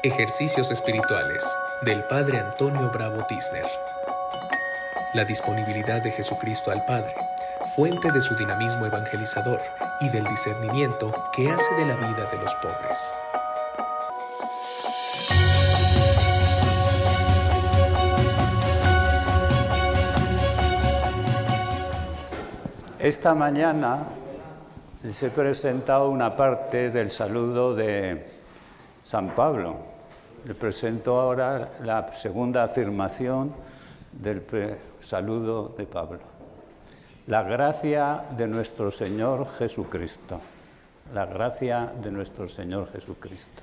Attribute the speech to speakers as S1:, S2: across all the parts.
S1: Ejercicios espirituales del Padre Antonio Bravo Tisner. La disponibilidad de Jesucristo al Padre, fuente de su dinamismo evangelizador y del discernimiento que hace de la vida de los pobres.
S2: Esta mañana les he presentado una parte del saludo de San Pablo. Le presento ahora la segunda afirmación del saludo de Pablo. La gracia de nuestro Señor Jesucristo. La gracia de nuestro Señor Jesucristo.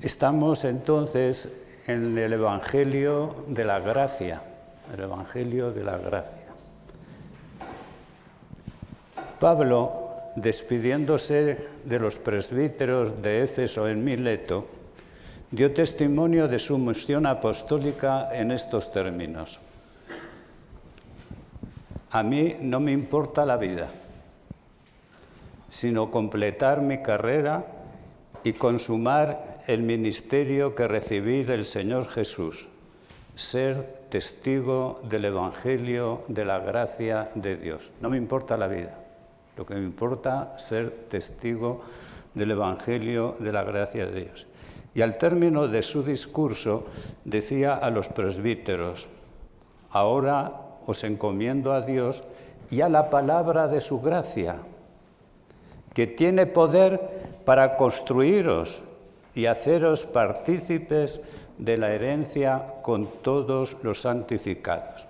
S2: Estamos entonces en el Evangelio de la Gracia, el Evangelio de la Gracia. Pablo, despidiéndose de los presbíteros de Éfeso en Mileto, dio testimonio de su misión apostólica en estos términos. A mí no me importa la vida, sino completar mi carrera y consumar el ministerio que recibí del Señor Jesús, ser testigo del Evangelio de la gracia de Dios. No me importa la vida, lo que me importa es ser testigo del Evangelio de la gracia de Dios. Y al término de su discurso decía a los presbíteros: ahora os encomiendo a Dios y a la palabra de su gracia, que tiene poder para construiros y haceros partícipes de la herencia con todos los santificados.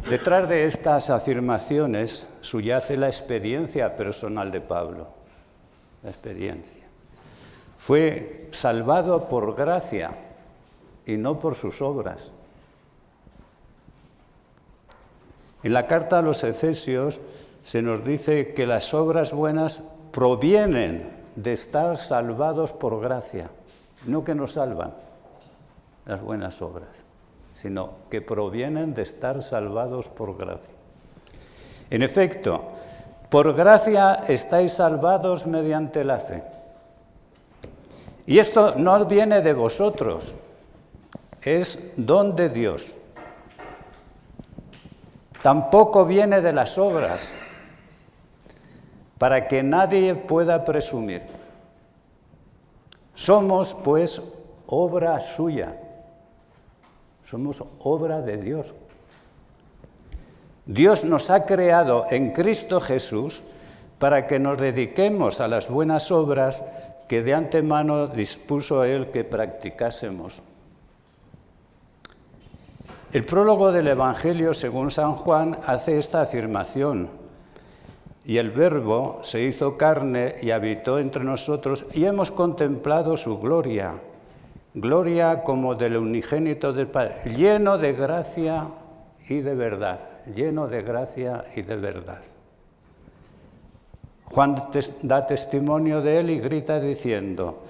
S2: Detrás de estas afirmaciones subyace la experiencia personal de Pablo. La experiencia. Fue salvado por gracia y no por sus obras. En la carta a los Efesios se nos dice que las obras buenas provienen de estar salvados por gracia, no que nos salvan las buenas obras, sino que provienen de estar salvados por gracia. En efecto, por gracia estáis salvados mediante la fe. Y esto no viene de vosotros, es don de Dios. Tampoco viene de las obras, para que nadie pueda presumir. Somos, pues, obra suya. Somos obra de Dios. Dios nos ha creado en Cristo Jesús para que nos dediquemos a las buenas obras que de antemano dispuso Él que practicásemos. El prólogo del Evangelio, según San Juan, hace esta afirmación: y el Verbo se hizo carne y habitó entre nosotros, y hemos contemplado su gloria, gloria como del unigénito del Padre, lleno de gracia y de verdad, lleno de gracia y de verdad. Juan da testimonio de él y grita diciendo: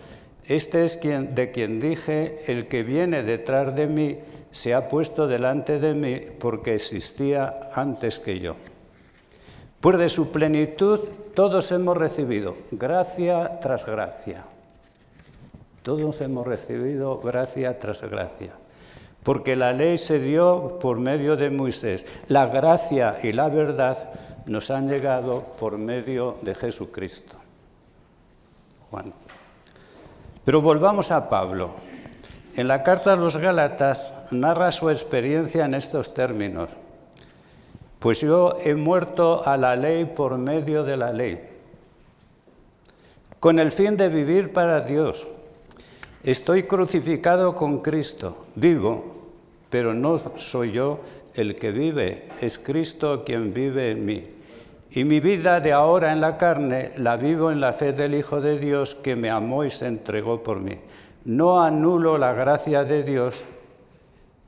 S2: este es de quien dije, el que viene detrás de mí se ha puesto delante de mí porque existía antes que yo. Pues de su plenitud todos hemos recibido gracia tras gracia. Todos hemos recibido gracia tras gracia. Porque la ley se dio por medio de Moisés. La gracia y la verdad nos han llegado por medio de Jesucristo. Juan. Pero volvamos a Pablo. En la carta a los Gálatas narra su experiencia en estos términos: pues yo he muerto a la ley por medio de la ley, con el fin de vivir para Dios. Estoy crucificado con Cristo, vivo, pero no soy yo el que vive, es Cristo quien vive en mí. Y mi vida de ahora en la carne la vivo en la fe del Hijo de Dios que me amó y se entregó por mí. No anulo la gracia de Dios,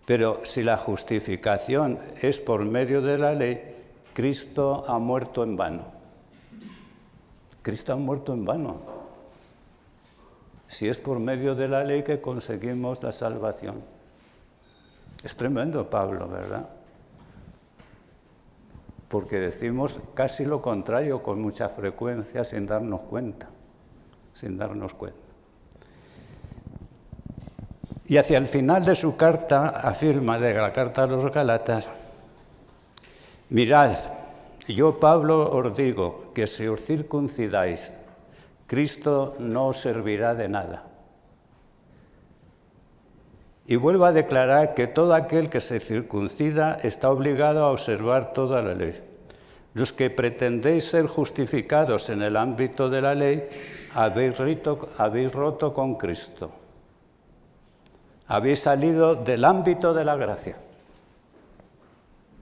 S2: pero si la justificación es por medio de la ley, Cristo ha muerto en vano. Cristo ha muerto en vano. Si es por medio de la ley que conseguimos la salvación. Es tremendo Pablo, ¿verdad? porque decimos casi lo contrario con mucha frecuencia sin darnos cuenta. Y hacia el final de su carta afirma, de la carta a los Gálatas: mirad, yo Pablo os digo que si os circuncidáis, Cristo no os servirá de nada. Y vuelvo a declarar que todo aquel que se circuncida está obligado a observar toda la ley. Los que pretendéis ser justificados en el ámbito de la ley, habéis roto con Cristo. Habéis salido del ámbito de la gracia.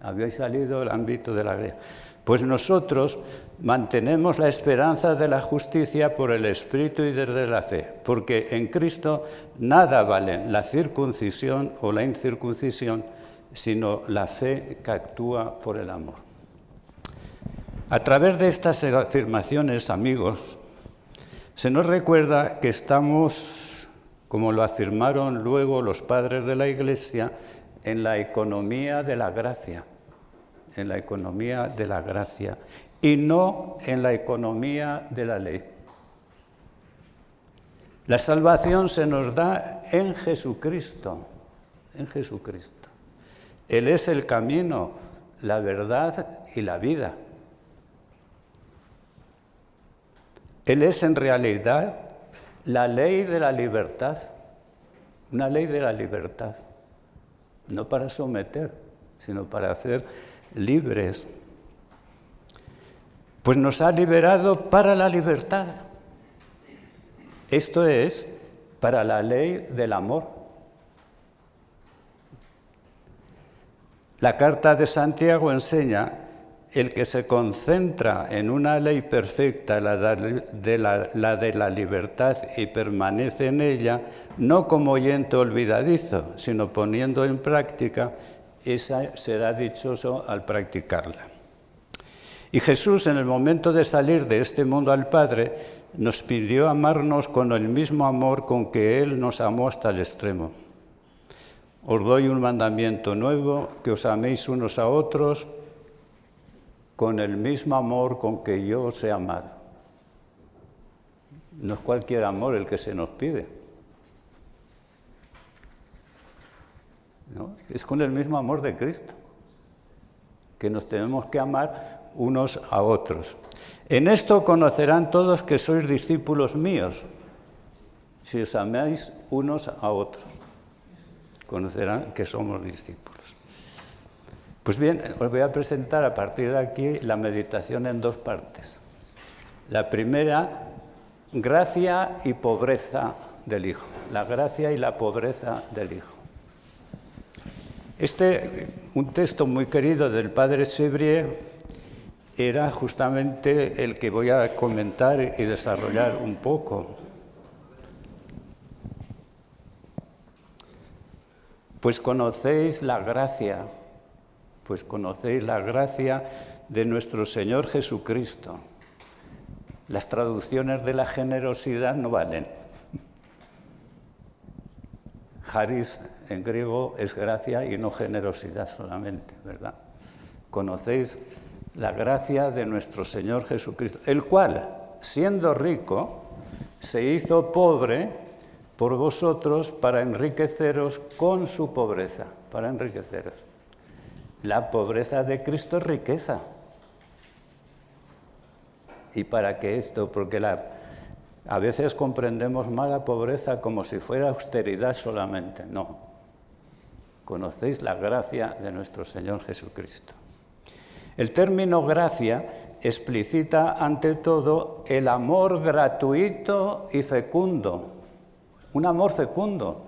S2: Habéis salido del ámbito de la gracia. Pues nosotros mantenemos la esperanza de la justicia por el Espíritu y desde la fe, porque en Cristo nada vale la circuncisión o la incircuncisión, sino la fe que actúa por el amor. A través de estas afirmaciones, amigos, se nos recuerda que estamos, como lo afirmaron luego los padres de la Iglesia, en la economía de la gracia. En la economía de la gracia y no en la economía de la ley. La salvación se nos da en Jesucristo, en Jesucristo. Él es el camino, la verdad y la vida. Él es en realidad la ley de la libertad, una ley de la libertad, no para someter, sino para hacer libres, pues nos ha liberado para la libertad. Esto es, para la ley del amor. La carta de Santiago enseña: el que se concentra en una ley perfecta, la de la libertad, y permanece en ella, no como oyente olvidadizo, sino poniendo en práctica, esa será dichoso al practicarla. Y Jesús, en el momento de salir de este mundo al Padre, nos pidió amarnos con el mismo amor con que Él nos amó hasta el extremo. Os doy un mandamiento nuevo, que os améis unos a otros con el mismo amor con que yo os he amado. No es cualquier amor el que se nos pide. ¿No? Es con el mismo amor de Cristo, que nos tenemos que amar unos a otros. En esto conocerán todos que sois discípulos míos, si os amáis unos a otros. Conocerán que somos discípulos. Pues bien, os voy a presentar a partir de aquí la meditación en dos partes. La primera, gracia y pobreza del Hijo. La gracia y la pobreza del Hijo. Un texto muy querido del padre Sévrier era justamente el que voy a comentar y desarrollar un poco. Pues conocéis la gracia de nuestro Señor Jesucristo. Las traducciones de la generosidad no valen. Charis en griego es gracia y no generosidad solamente, ¿verdad? Conocéis la gracia de nuestro Señor Jesucristo, el cual, siendo rico, se hizo pobre por vosotros para enriqueceros con su pobreza, para enriqueceros. La pobreza de Cristo es riqueza. ¿Y para qué esto? Porque a veces comprendemos mal la pobreza como si fuera austeridad solamente. No. Conocéis la gracia de nuestro Señor Jesucristo. El término gracia explicita ante todo el amor gratuito y fecundo. Un amor fecundo,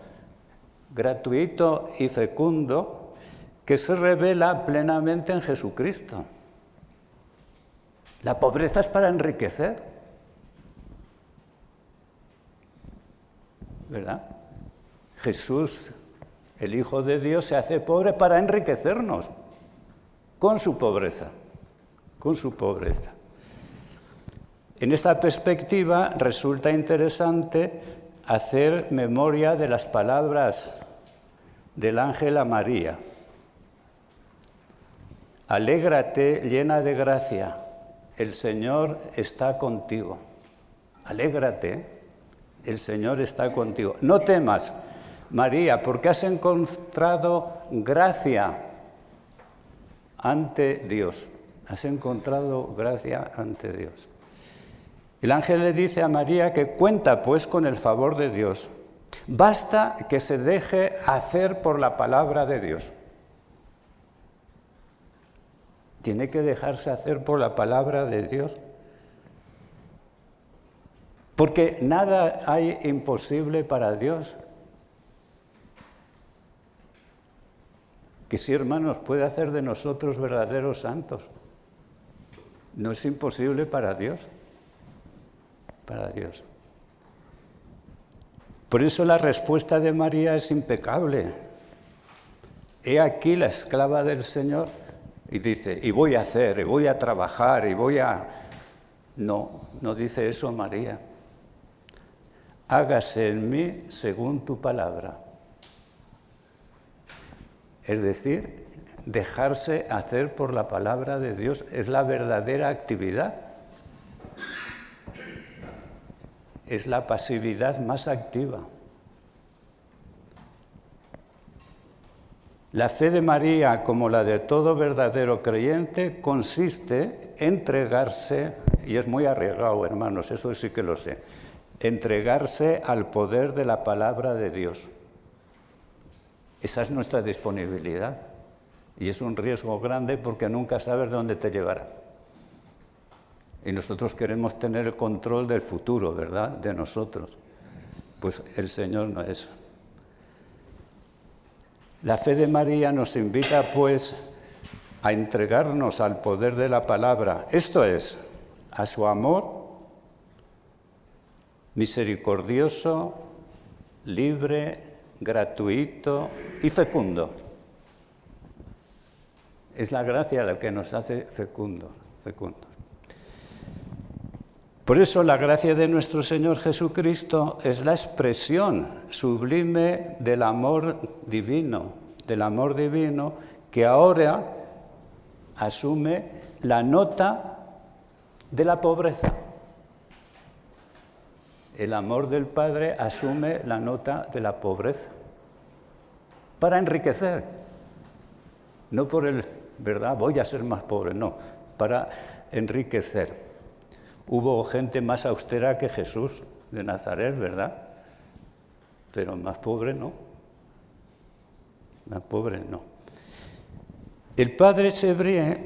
S2: gratuito y fecundo, que se revela plenamente en Jesucristo. La pobreza es para enriquecer. ¿Verdad? Jesús, el Hijo de Dios, se hace pobre para enriquecernos con su pobreza, con su pobreza. En esta perspectiva resulta interesante hacer memoria de las palabras del ángel a María. Alégrate, llena de gracia, el Señor está contigo. Alégrate, el Señor está contigo. No temas, María, porque has encontrado gracia ante Dios. Has encontrado gracia ante Dios. El ángel le dice a María que cuenta pues con el favor de Dios. Basta que se deje hacer por la palabra de Dios. Tiene que dejarse hacer por la palabra de Dios. Porque nada hay imposible para Dios. Que sí, hermanos, puede hacer de nosotros verdaderos santos. No es imposible para Dios. Para Dios. Por eso la respuesta de María es impecable. He aquí la esclava del Señor. Y dice, y voy a hacer, y voy a trabajar, y voy a... No, no dice eso María. Hágase en mí según tu palabra. Es decir, dejarse hacer por la palabra de Dios es la verdadera actividad. Es la pasividad más activa. La fe de María, como la de todo verdadero creyente, consiste en entregarse, y es muy arriesgado, hermanos, eso sí que lo sé, entregarse al poder de la palabra de Dios. Esa es nuestra disponibilidad, y es un riesgo grande porque nunca sabes dónde te llevará. Y nosotros queremos tener el control del futuro, ¿verdad?, de nosotros. Pues el Señor no es. La fe de María nos invita, pues, a entregarnos al poder de la palabra, esto es, a su amor misericordioso, libre, gratuito y fecundo. Es la gracia la que nos hace fecundos. Por eso la gracia de nuestro Señor Jesucristo es la expresión sublime del amor divino que ahora asume la nota de la pobreza. El amor del Padre asume la nota de la pobreza para enriquecer, no por el, ¿verdad?, voy a ser más pobre, no, para enriquecer. Hubo gente más austera que Jesús de Nazaret, ¿verdad? Pero más pobre no. Más pobre no. El padre Chevrier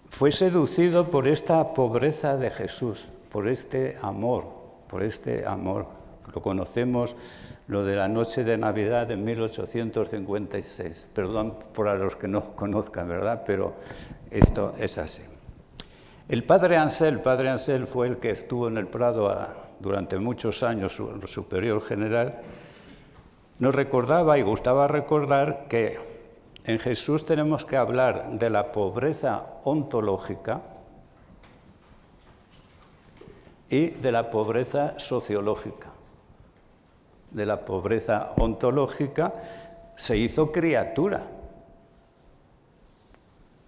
S2: fue seducido por esta pobreza de Jesús, por este amor. Lo conocemos, lo de la noche de Navidad de 1856. Perdón por a los que no conozcan, ¿verdad? Pero esto es así. El padre Ansel fue el que estuvo en el Prado durante muchos años, su superior general, nos recordaba y gustaba recordar que en Jesús tenemos que hablar de la pobreza ontológica y de la pobreza sociológica. De la pobreza ontológica se hizo criatura,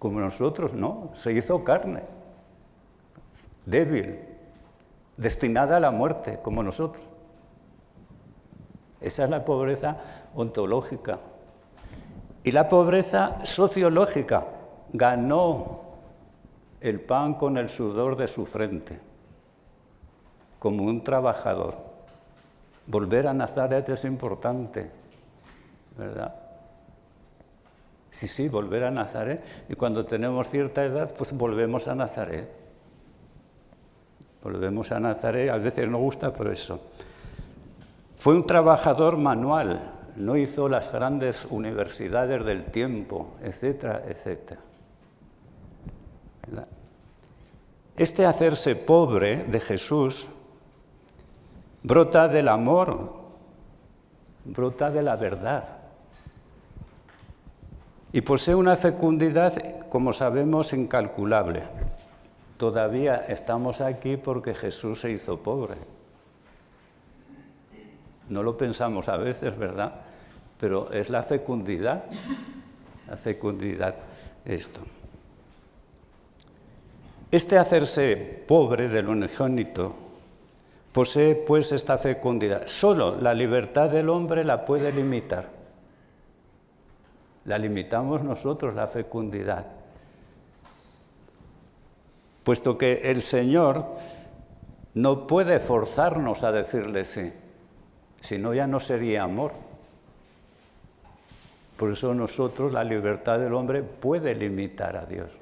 S2: como nosotros, ¿no? Se hizo carne, débil, destinada a la muerte, como nosotros. Esa es la pobreza ontológica. Y la pobreza sociológica ganó el pan con el sudor de su frente, como un trabajador. Volver a Nazaret es importante, ¿verdad? Sí, volver a Nazaret. Y cuando tenemos cierta edad, pues volvemos a Nazaret. Volvemos a Nazaret, a veces nos gusta por eso. Fue un trabajador manual, no hizo las grandes universidades del tiempo, etcétera, etcétera. Este hacerse pobre de Jesús brota del amor, brota de la verdad. Y posee una fecundidad, como sabemos, incalculable. Todavía estamos aquí porque Jesús se hizo pobre. No lo pensamos a veces, ¿verdad? Pero es la fecundidad. La fecundidad. esto. Este hacerse pobre del unigénito posee pues esta fecundidad. Solo la libertad del hombre la puede limitar. La limitamos nosotros, la fecundidad. Puesto que el Señor no puede forzarnos a decirle sí, si no ya no sería amor. Por eso nosotros, la libertad del hombre puede limitar a Dios,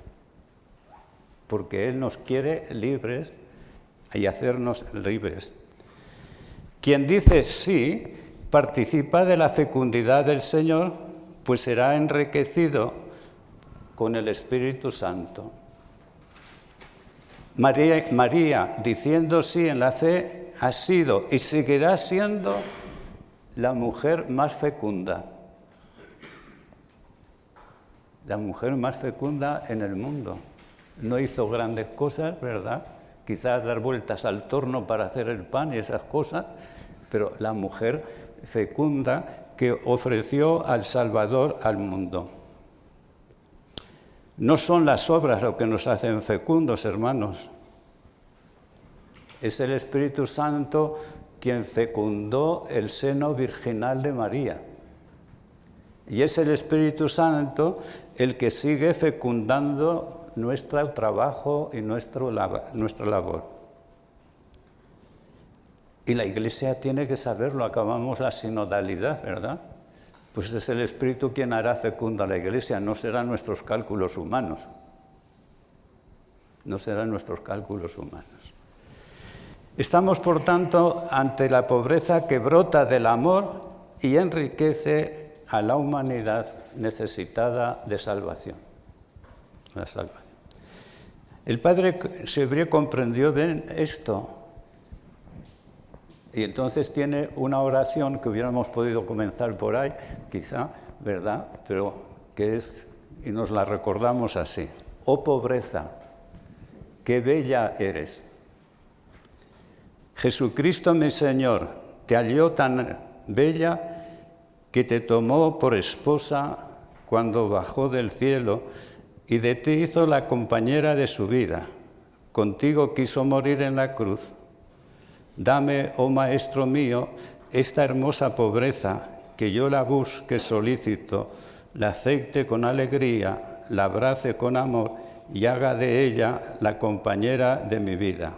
S2: porque Él nos quiere libres y hacernos libres. Quien dice sí, participa de la fecundidad del Señor, pues será enriquecido con el Espíritu Santo. María, diciendo sí en la fe, ha sido y seguirá siendo la mujer más fecunda. La mujer más fecunda en el mundo. No hizo grandes cosas, ¿verdad? Quizás dar vueltas al torno para hacer el pan y esas cosas, pero la mujer fecunda que ofreció al Salvador al mundo. No son las obras lo que nos hacen fecundos, hermanos. Es el Espíritu Santo quien fecundó el seno virginal de María. Y es el Espíritu Santo el que sigue fecundando nuestro trabajo y nuestra labor. Y la Iglesia tiene que saberlo, acabamos la sinodalidad, ¿verdad? Pues es el Espíritu quien hará fecunda la Iglesia, no serán nuestros cálculos humanos. No serán nuestros cálculos humanos. Estamos, por tanto, ante la pobreza que brota del amor y enriquece a la humanidad necesitada de salvación. La salvación. El padre Chevrier comprendió bien esto. Y entonces tiene una oración que hubiéramos podido comenzar por ahí, quizá, ¿verdad? Pero que es, y nos la recordamos así. Oh pobreza, qué bella eres. Jesucristo mi Señor te halló tan bella que te tomó por esposa cuando bajó del cielo y de ti hizo la compañera de su vida. Contigo quiso morir en la cruz. Dame, oh Maestro mío, esta hermosa pobreza, que yo la busque solícito, la acepte con alegría, la abrace con amor y haga de ella la compañera de mi vida.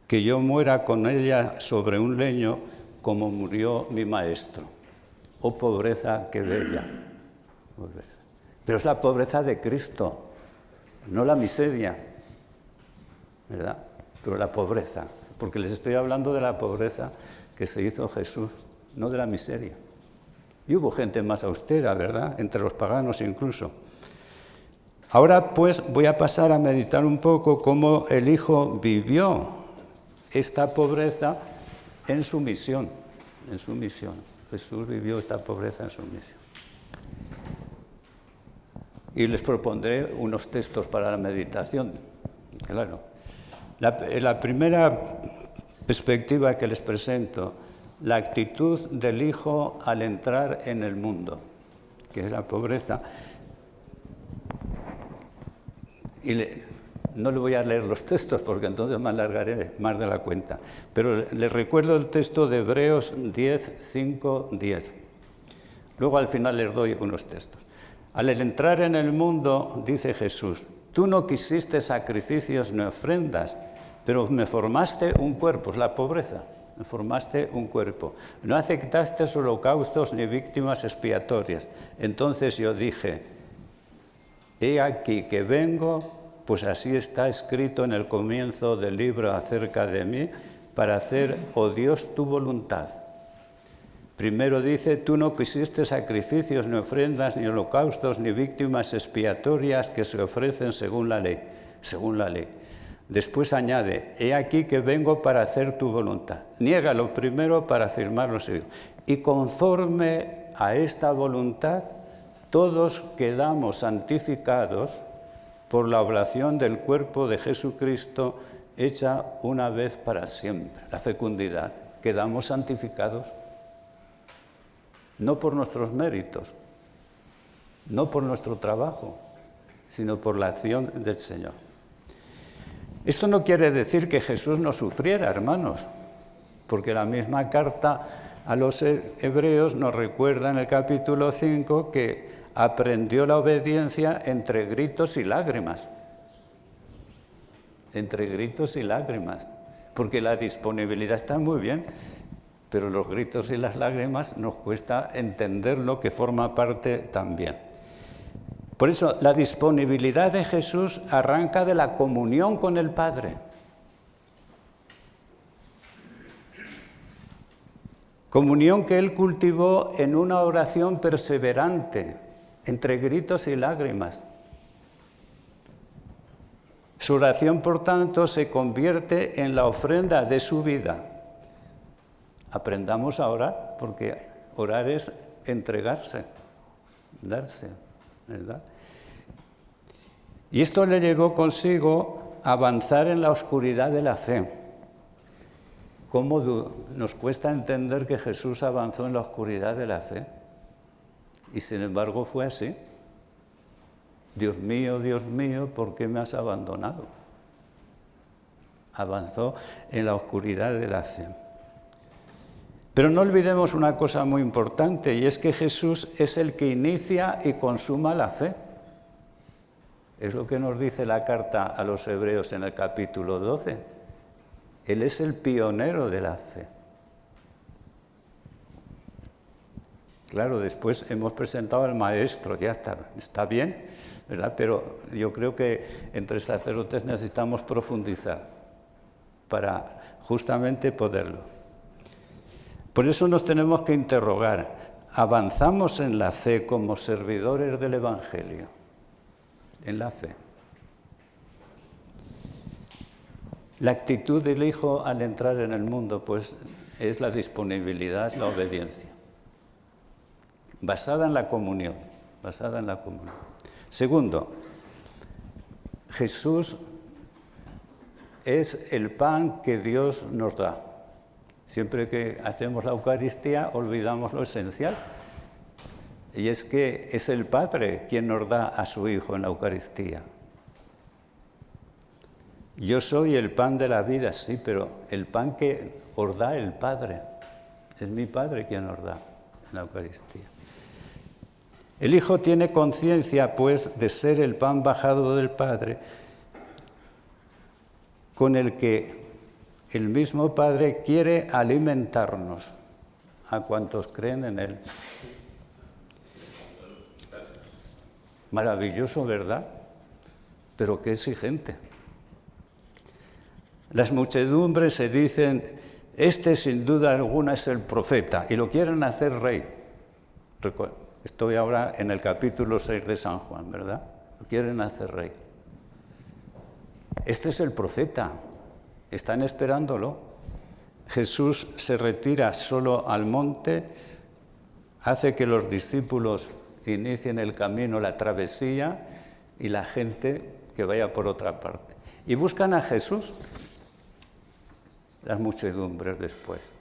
S2: Que yo muera con ella sobre un leño como murió mi Maestro. Oh pobreza, qué bella. Pero es la pobreza de Cristo, no la miseria, ¿verdad? Pero la pobreza. Porque les estoy hablando de la pobreza que se hizo Jesús, no de la miseria. Y hubo gente más austera, ¿verdad? Entre los paganos incluso. Ahora, pues, voy a pasar a meditar un poco cómo el Hijo vivió esta pobreza en su misión. En su misión. Jesús vivió esta pobreza en su misión. Y les propondré unos textos para la meditación, claro. La primera perspectiva que les presento, la actitud del Hijo al entrar en el mundo, que es la pobreza. Y no le voy a leer los textos porque entonces me alargaré más de la cuenta, pero les recuerdo el texto de Hebreos 10, 5, 10. Luego al final les doy unos textos. Al entrar en el mundo, dice Jesús, tú no quisiste sacrificios ni ofrendas, pero me formaste un cuerpo, es la pobreza, me formaste un cuerpo. No aceptaste holocaustos ni víctimas expiatorias. Entonces yo dije, he aquí que vengo, pues así está escrito en el comienzo del libro acerca de mí, para hacer, oh Dios, tu voluntad. Primero dice, tú no quisiste sacrificios, ni ofrendas, ni holocaustos, ni víctimas expiatorias que se ofrecen según la ley. Según la ley. Después añade, he aquí que vengo para hacer tu voluntad. Niega lo primero para afirmar lo segundo. Y conforme a esta voluntad, todos quedamos santificados por la oblación del cuerpo de Jesucristo hecha una vez para siempre. La fecundidad. Quedamos santificados. No por nuestros méritos, no por nuestro trabajo, sino por la acción del Señor. Esto no quiere decir que Jesús no sufriera, hermanos, porque la misma carta a los hebreos nos recuerda en el capítulo 5 que aprendió la obediencia entre gritos y lágrimas. Entre gritos y lágrimas, porque la disponibilidad está muy bien, pero los gritos y las lágrimas nos cuesta entender lo que forma parte también. Por eso, la disponibilidad de Jesús arranca de la comunión con el Padre. Comunión que Él cultivó en una oración perseverante, entre gritos y lágrimas. Su oración, por tanto, se convierte en la ofrenda de su vida. Aprendamos a orar, porque orar es entregarse, darse, ¿verdad? Y esto le llevó consigo a avanzar en la oscuridad de la fe. ¿Cómo nos cuesta entender que Jesús avanzó en la oscuridad de la fe? Y sin embargo fue así. Dios mío, ¿por qué me has abandonado? Avanzó en la oscuridad de la fe. Pero no olvidemos una cosa muy importante, y es que Jesús es el que inicia y consuma la fe. Es lo que nos dice la carta a los hebreos en el capítulo 12. Él es el pionero de la fe. Claro, después hemos presentado al maestro, ya está bien, ¿verdad? Pero yo creo que entre sacerdotes necesitamos profundizar para justamente poderlo. Por eso nos tenemos que interrogar, ¿avanzamos en la fe como servidores del Evangelio? En la fe. La actitud del Hijo al entrar en el mundo, pues, es la disponibilidad, la obediencia. Basada en la comunión, basada en la comunión. Segundo, Jesús es el pan que Dios nos da. Siempre que hacemos la Eucaristía olvidamos lo esencial. Y es que es el Padre quien nos da a su Hijo en la Eucaristía. Yo soy el pan de la vida, sí, pero el pan que os da el Padre. Es mi Padre quien nos da en la Eucaristía. El Hijo tiene conciencia, pues, de ser el pan bajado del Padre, con el que el mismo Padre quiere alimentarnos a cuantos creen en Él. Maravilloso, ¿verdad? Pero qué exigente. Las muchedumbres se dicen, este sin duda alguna es el profeta, y lo quieren hacer rey. Estoy ahora en el capítulo 6 de San Juan, ¿verdad? Lo quieren hacer rey. Este es el profeta. Están esperándolo. Jesús se retira solo al monte, hace que los discípulos inicien el camino, la travesía, y la gente que vaya por otra parte. Y buscan a Jesús, las muchedumbres después.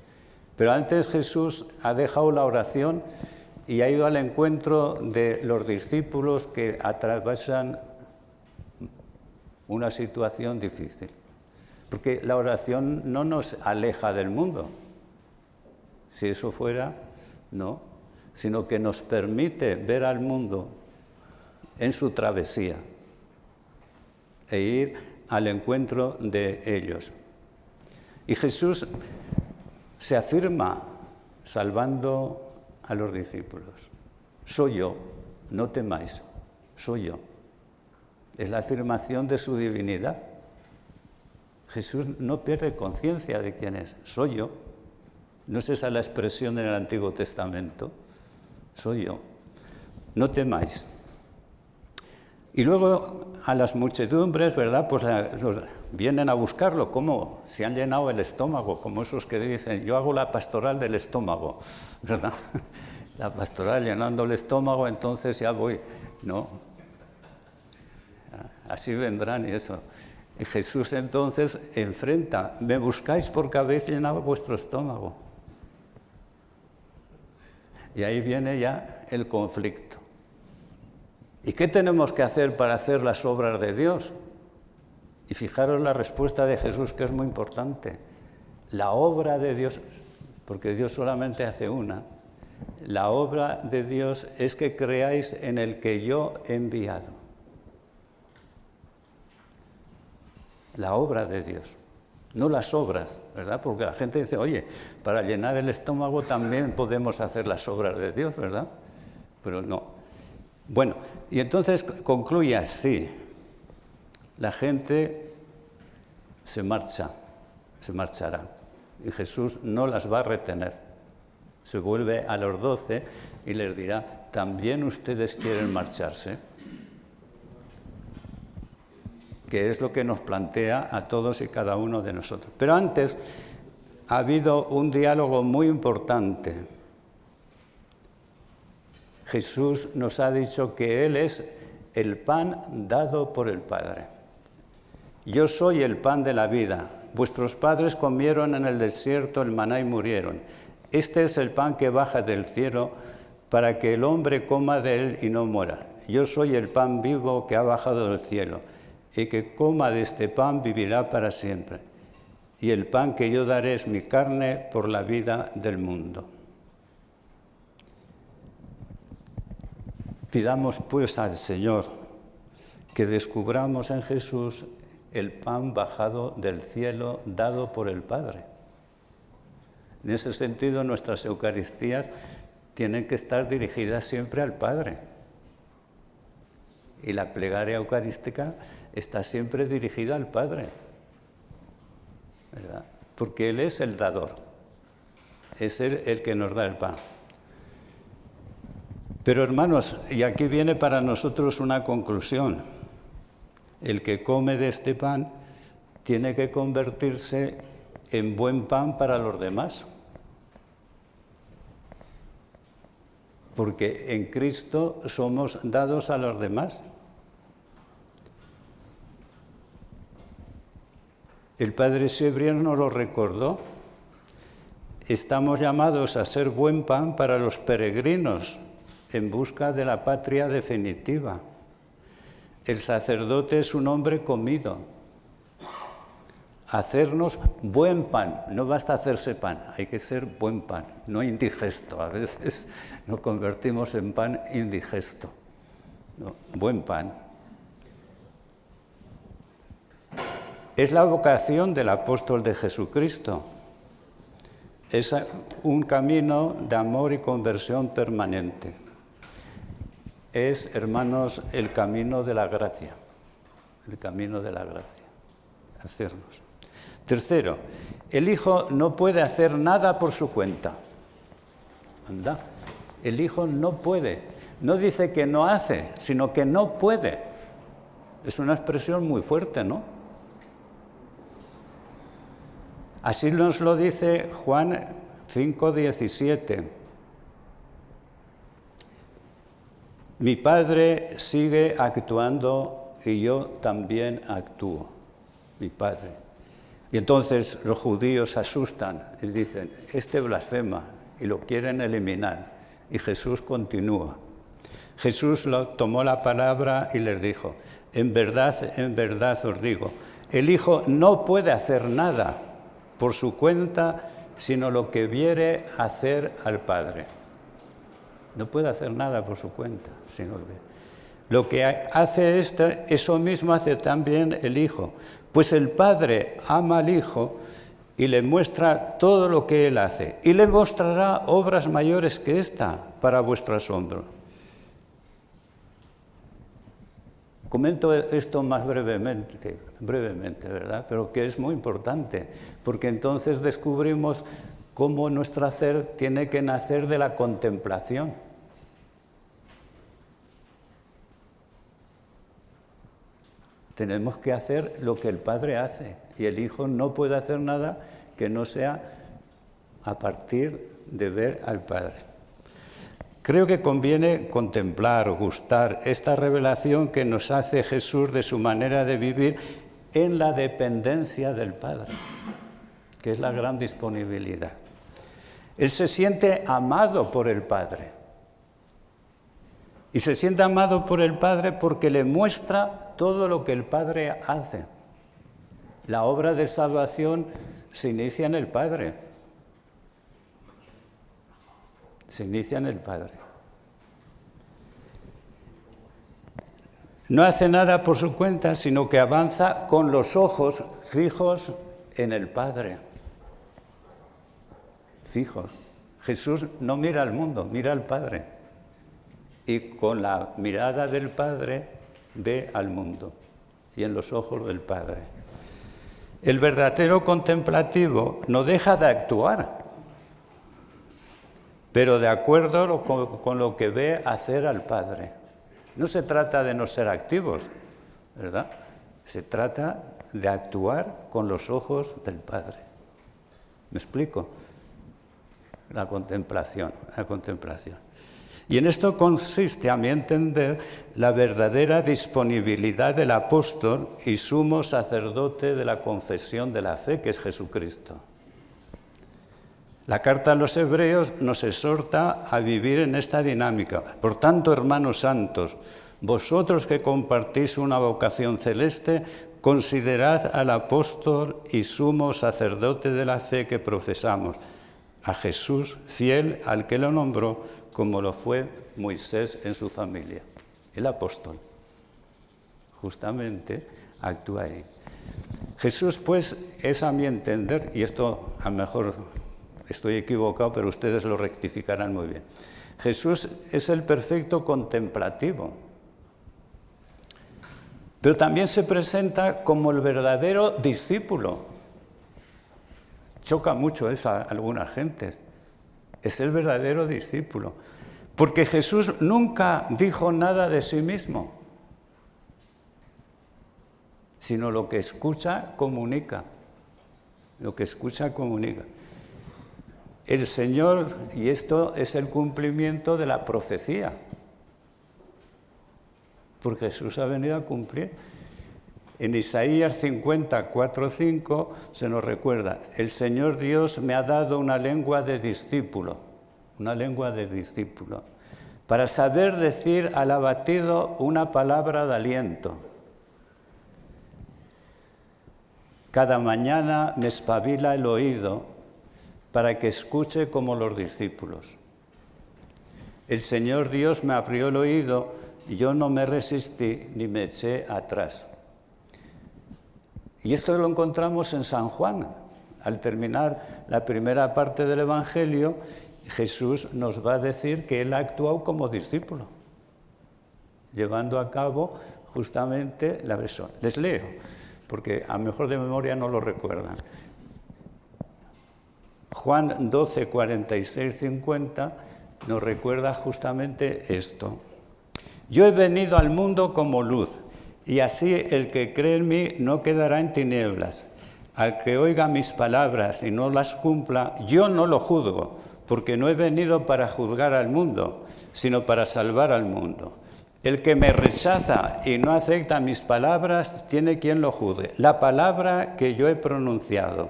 S2: Pero antes Jesús ha dejado la oración y ha ido al encuentro de los discípulos que atravesan una situación difícil. Porque la oración no nos aleja del mundo. Si eso fuera, no. Sino que nos permite ver al mundo en su travesía e ir al encuentro de ellos. Y Jesús se afirma salvando a los discípulos. Soy yo, no temáis, soy yo. Es la afirmación de su divinidad. Jesús no pierde conciencia de quién es. Soy yo. No es esa la expresión en el Antiguo Testamento. Soy yo. No temáis. Y luego a las muchedumbres, ¿verdad? Pues vienen a buscarlo. ¿Cómo? Se han llenado el estómago, como esos que dicen, yo hago la pastoral del estómago, ¿verdad? La pastoral llenando el estómago, entonces ya voy. No. Así vendrán y eso. Y Jesús entonces enfrenta, me buscáis porque habéis llenado vuestro estómago. Y ahí viene ya el conflicto. ¿Y qué tenemos que hacer para hacer las obras de Dios? Y fijaros la respuesta de Jesús, que es muy importante. La obra de Dios, porque Dios solamente hace una, la obra de Dios es que creáis en el que yo he enviado. La obra de Dios, no las obras, ¿verdad? Porque la gente dice, oye, para llenar el estómago también podemos hacer las obras de Dios, ¿verdad? Pero no. Bueno, y entonces concluye así. La gente se marchará, y Jesús no las va a retener. Se vuelve a los 12 y les dirá, ¿también ustedes quieren marcharse? Que es lo que nos plantea a todos y cada uno de nosotros. Pero antes ha habido un diálogo muy importante. Jesús nos ha dicho que Él es el pan dado por el Padre. Yo soy el pan de la vida. Vuestros padres comieron en el desierto el maná y murieron. Este es el pan que baja del cielo para que el hombre coma de él y no muera. Yo soy el pan vivo que ha bajado del cielo. Y que coma de este pan vivirá para siempre. Y el pan que yo daré es mi carne por la vida del mundo. Pidamos pues al Señor que descubramos en Jesús el pan bajado del cielo dado por el Padre. En ese sentido, nuestras Eucaristías tienen que estar dirigidas siempre al Padre. Y la plegaria eucarística está siempre dirigida al Padre, ¿verdad? Porque Él es el dador, es Él el que nos da el pan. Pero hermanos, y aquí viene para nosotros una conclusión, el que come de este pan tiene que convertirse en buen pan para los demás. Porque en Cristo somos dados a los demás. El Padre Sebrier nos lo recordó. Estamos llamados a ser buen pan para los peregrinos en busca de la patria definitiva. El sacerdote es un hombre comido. Hacernos buen pan, no basta hacerse pan, hay que ser buen pan, no indigesto. A veces nos convertimos en pan indigesto. No, buen pan. Es la vocación del apóstol de Jesucristo. Es un camino de amor y conversión permanente. Es, hermanos, el camino de la gracia. El camino de la gracia. Hacernos. Tercero, el Hijo no puede hacer nada por su cuenta. Anda, el Hijo no puede. No dice que no hace, sino que no puede. Es una expresión muy fuerte, ¿no? Así nos lo dice Juan 5:17. Mi Padre sigue actuando y yo también actúo. Mi Padre. Y entonces los judíos se asustan y dicen, este blasfema, y lo quieren eliminar. Y Jesús continúa. Jesús tomó la palabra y les dijo, en verdad os digo, el Hijo no puede hacer nada por su cuenta, sino lo que viere hacer al Padre. No puede hacer nada por su cuenta, sino lo que hace eso mismo hace también el Hijo. Pues el Padre ama al Hijo y le muestra todo lo que Él hace. Y le mostrará obras mayores que esta para vuestro asombro. Comento esto más brevemente, ¿verdad? Pero que es muy importante, porque entonces descubrimos cómo nuestro hacer tiene que nacer de la contemplación. Tenemos que hacer lo que el Padre hace, y el Hijo no puede hacer nada que no sea a partir de ver al Padre. Creo que conviene contemplar o gustar esta revelación que nos hace Jesús de su manera de vivir en la dependencia del Padre, que es la gran disponibilidad. Él se siente amado por el Padre Y se siente amado por el Padre porque le muestra todo lo que el Padre hace. La obra de salvación se inicia en el Padre. Se inicia en el Padre. No hace nada por su cuenta, sino que avanza con los ojos fijos en el Padre. Fijos. Jesús no mira al mundo, mira al Padre. Y con la mirada del Padre ve al mundo y en los ojos del Padre. El verdadero contemplativo no deja de actuar, pero de acuerdo con lo que ve hacer al Padre. No se trata de no ser activos, ¿verdad? Se trata de actuar con los ojos del Padre. ¿Me explico? La contemplación. Y en esto consiste, a mi entender, la verdadera disponibilidad del apóstol y sumo sacerdote de la confesión de la fe, que es Jesucristo. La carta a los Hebreos nos exhorta a vivir en esta dinámica. Por tanto, hermanos santos, vosotros que compartís una vocación celeste, considerad al apóstol y sumo sacerdote de la fe que profesamos, a Jesús, fiel al que lo nombró, como lo fue Moisés en su familia. El apóstol justamente actúa ahí. Jesús, pues, es a mi entender, y esto a lo mejor estoy equivocado, pero ustedes lo rectificarán muy bien. Jesús es el perfecto contemplativo, pero también se presenta como el verdadero discípulo. Choca mucho eso a algunas gentes. Es el verdadero discípulo, porque Jesús nunca dijo nada de sí mismo, sino lo que escucha, comunica. Lo que escucha, comunica. El Señor, y esto es el cumplimiento de la profecía, porque Jesús ha venido a cumplir. En Isaías 54:5 se nos recuerda, el Señor Dios me ha dado una lengua de discípulo, para saber decir al abatido una palabra de aliento. Cada mañana me espabila el oído para que escuche como los discípulos. El Señor Dios me abrió el oído y yo no me resistí ni me eché atrás. Y esto lo encontramos en San Juan. Al terminar la primera parte del Evangelio, Jesús nos va a decir que Él ha actuado como discípulo, llevando a cabo justamente la versión. Les leo, porque a lo mejor de memoria no lo recuerdan. Juan 12, 46, 50 nos recuerda justamente esto. Yo he venido al mundo como luz, y así el que cree en mí no quedará en tinieblas. Al que oiga mis palabras y no las cumpla, yo no lo juzgo, porque no he venido para juzgar al mundo, sino para salvar al mundo. El que me rechaza y no acepta mis palabras, tiene quien lo juzgue. La palabra que yo he pronunciado,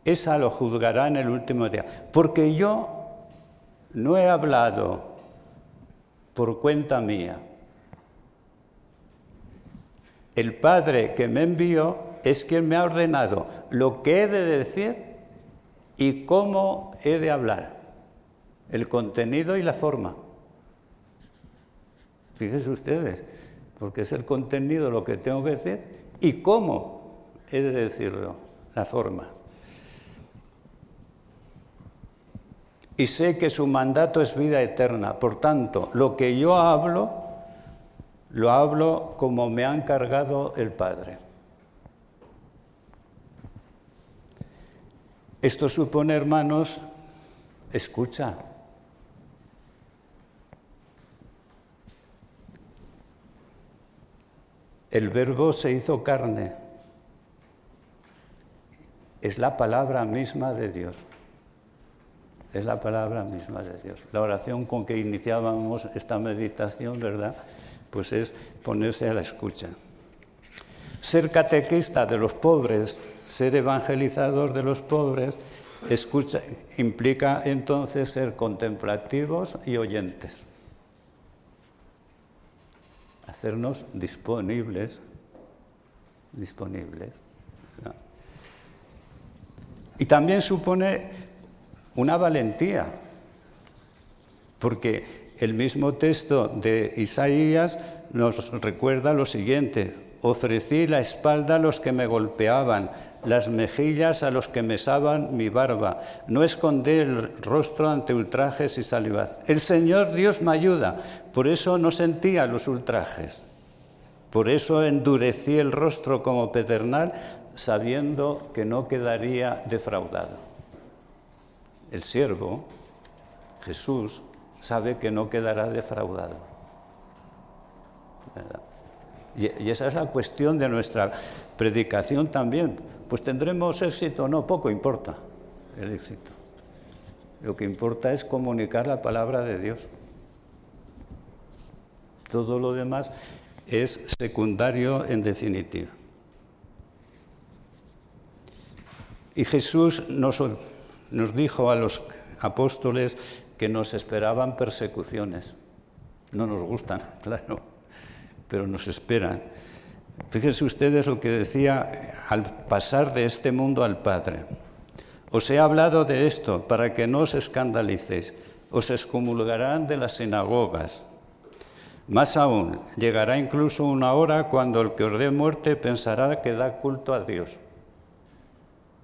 S2: esa lo juzgará en el último día. Porque yo no he hablado por cuenta mía. El Padre que me envió es quien me ha ordenado lo que he de decir y cómo he de hablar. El contenido y la forma. Fíjense ustedes, porque es el contenido lo que tengo que decir y cómo he de decirlo, la forma. Y sé que su mandato es vida eterna. Por tanto, lo que yo hablo, lo hablo como me ha encargado el Padre. Esto supone, hermanos, escucha. El Verbo se hizo carne. Es la palabra misma de Dios. Es la palabra misma de Dios. La oración con que iniciábamos esta meditación, ¿verdad? Pues es ponerse a la escucha. Ser catequista de los pobres, ser evangelizador de los pobres, escucha, implica entonces ser contemplativos y oyentes. hacernos disponibles, ¿no? Y también supone una valentía, porque el mismo texto de Isaías nos recuerda lo siguiente: ofrecí la espalda a los que me golpeaban, las mejillas a los que mesaban mi barba, no escondí el rostro ante ultrajes y salivas. El Señor Dios me ayuda, por eso no sentía los ultrajes, por eso endurecí el rostro como pedernal, sabiendo que no quedaría defraudado. El siervo, Jesús, sabe que no quedará defraudado, ¿verdad? Y esa es la cuestión de nuestra predicación también. Pues tendremos éxito o no, poco importa el éxito. Lo que importa es comunicar la palabra de Dios. Todo lo demás es secundario en definitiva. Y Jesús nos dijo a los apóstoles que nos esperaban persecuciones. No nos gustan, claro, pero nos esperan. Fíjense ustedes lo que decía al pasar de este mundo al Padre. Os he hablado de esto para que no os escandalicéis. Os excomulgarán de las sinagogas. Más aún, llegará incluso una hora cuando el que os dé muerte pensará que da culto a Dios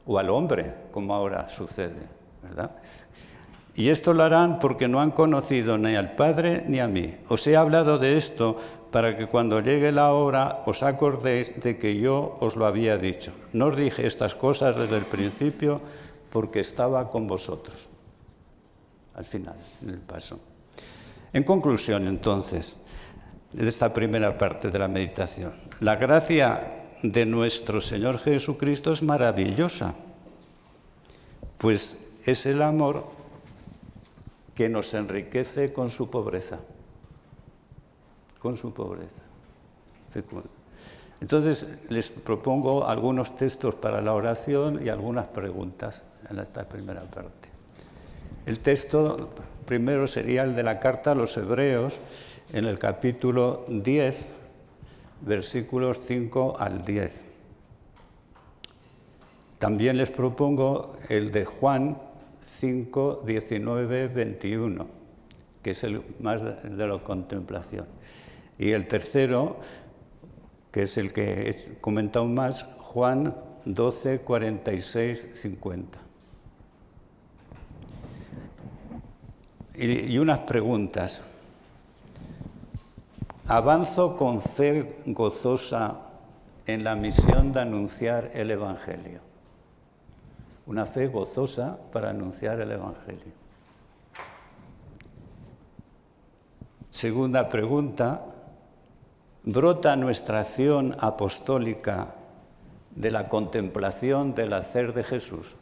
S2: o al hombre, como ahora sucede, ¿verdad? Y esto lo harán porque no han conocido ni al Padre ni a mí. Os he hablado de esto para que cuando llegue la hora os acordéis de que yo os lo había dicho. No os dije estas cosas desde el principio porque estaba con vosotros. Al final, en el paso. En conclusión, entonces, de esta primera parte de la meditación, la gracia de nuestro Señor Jesucristo es maravillosa, pues es el amor que nos enriquece con su pobreza. Con su pobreza. Entonces, les propongo algunos textos para la oración y algunas preguntas en esta primera parte. El texto primero sería el de la carta a los Hebreos, en el capítulo 10, versículos 5 al 10. También les propongo el de Juan 5, 19, 21, que es el más de la contemplación. Y el tercero, que es el que he comentado más, Juan 12, 46, 50. Y unas preguntas. Avanzo con fe gozosa en la misión de anunciar el Evangelio. Una fe gozosa para anunciar el Evangelio. Segunda pregunta. ¿Brota nuestra acción apostólica de la contemplación del hacer de Jesús?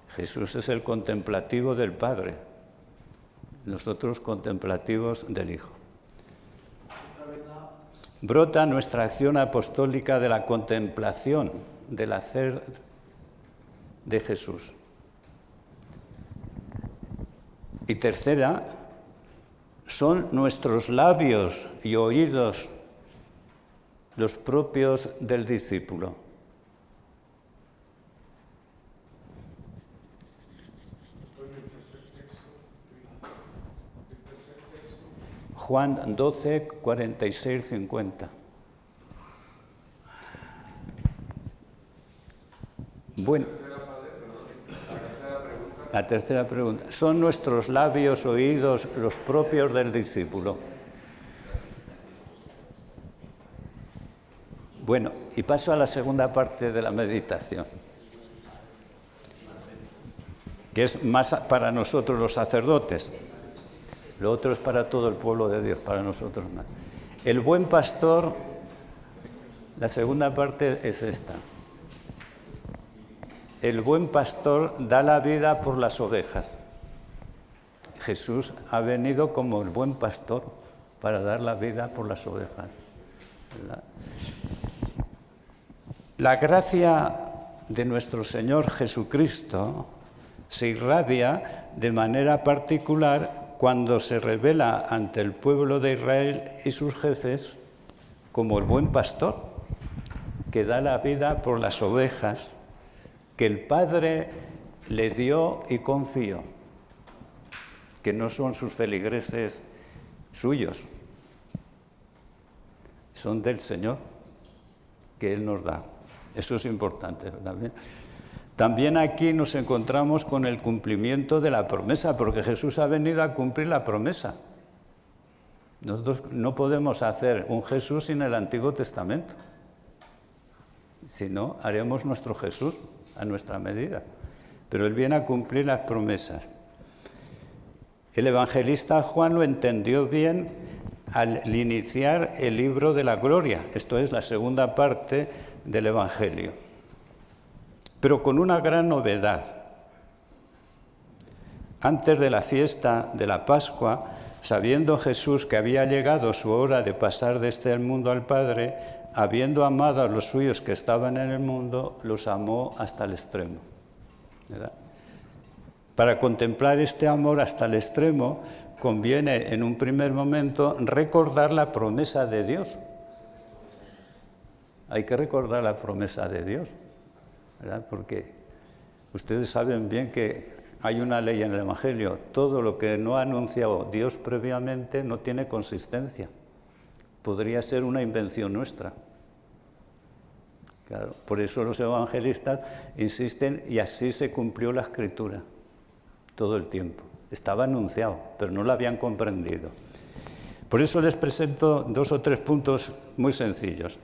S2: Jesús es el contemplativo del Padre, nosotros contemplativos del Hijo. ¿Brota nuestra acción apostólica de la contemplación del hacer de Jesús? Y tercera, ¿son nuestros labios y oídos los propios del discípulo? Juan 12, 46, 50. Bueno, la tercera pregunta. ¿Son nuestros labios, oídos, los propios del discípulo? Bueno, y paso a la segunda parte de la meditación, que es más para nosotros los sacerdotes. Lo otro es para todo el pueblo de Dios, para nosotros más. El buen pastor, la segunda parte es esta. El buen pastor da la vida por las ovejas. Jesús ha venido como el buen pastor para dar la vida por las ovejas, ¿verdad? La gracia de nuestro Señor Jesucristo se irradia de manera particular cuando se revela ante el pueblo de Israel y sus jefes como el buen pastor, que da la vida por las ovejas que el Padre le dio y confió, que no son sus feligreses suyos, son del Señor, que Él nos da. Eso es importante también. También aquí nos encontramos con el cumplimiento de la promesa, porque Jesús ha venido a cumplir la promesa. Nosotros no podemos hacer un Jesús sin el Antiguo Testamento. Si no, haremos nuestro Jesús a nuestra medida. Pero Él viene a cumplir las promesas. El evangelista Juan lo entendió bien al iniciar el libro de la gloria, esto es la segunda parte del Evangelio, pero con una gran novedad. Antes de la fiesta de la Pascua, sabiendo Jesús que había llegado su hora de pasar de este mundo al Padre, habiendo amado a los suyos que estaban en el mundo, los amó hasta el extremo. ¿Verdad? Para contemplar este amor hasta el extremo, conviene en un primer momento recordar la promesa de Dios. Hay que recordar la promesa de Dios, ¿verdad? Porque ustedes saben bien que hay una ley en el Evangelio: todo lo que no ha anunciado Dios previamente no tiene consistencia. Podría ser una invención nuestra. Claro, por eso los evangelistas insisten, y así se cumplió la Escritura todo el tiempo. Estaba anunciado, pero no lo habían comprendido. Por eso les presento 2 o 3 puntos muy sencillos.